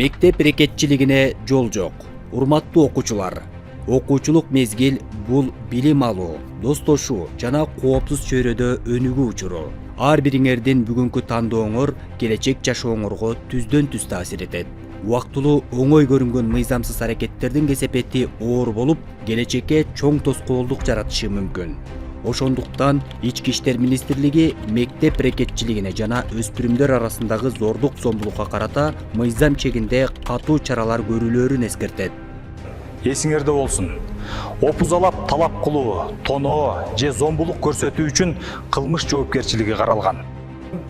Мектеп рекетчилигине жол жок. Урматтуу окуучулар, окуучулук мезгил бул билим алуу, достошуу жана коопсуз чөйрөдө өнүгүү учуру. Ар бириңердин бүгүнкү тандооңор келечек жашооңорго түздөн түз таасир этет. Убактылуу оңой көрүнгөн мыйзамсыз аракеттердин кесепети оор болуп, келечекке чоң тоскоолдук жаратышы мүмкүн. Ошондуктан Ички иштер министрлиги мектеп рекетчилигине жана өспүрүмдөр арасындагы зордук зомбулукка карата мыйзам чегинде катуу чаралар көрүлөөрүн эскертет. Эсиңерде болсун. Опузалап талап кылуу, тоноо же зомбулук көрсөтүү үчүн кылмыш жоопкерчилиги каралган.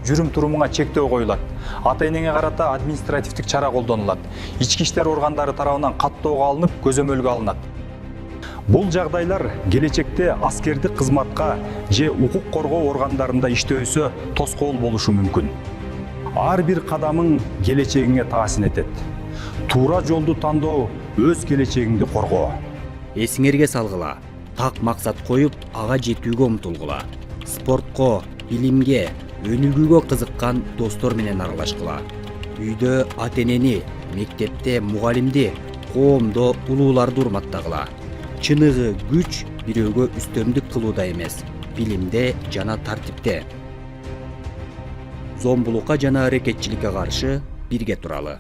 Жүрүм турумуңа чектөө коюлат. Ата-энеңе карата административдик чара колдонулат. Ички иштер органдары тарабынан каттоого алынып, көзөмөлгө алынат. Бул жагдайлар келечекте аскердик кызматка же укук коргоо органдарында иштөөсө тоскоол болушу мүмкүн. Ар бир кадамың келечегиңе таасир этет. Туура жолду тандоо өз келечегиңди коргоо. Эсиңерге салгыла, так максат коюп, ага жетүүгө умтулгула. Спортко, билимге, өнүгүүгө кызыккан достор менен аралашкыла. Үйдө ата-энени, мектепте мугалимди, коомдо улууларды урматтагыла. Чыныгы күч бирөөгө үстөмдүк кылууда эмес, билимде жана тартипте. Зомбулукка жана аракетчиликке каршы бирге туралы.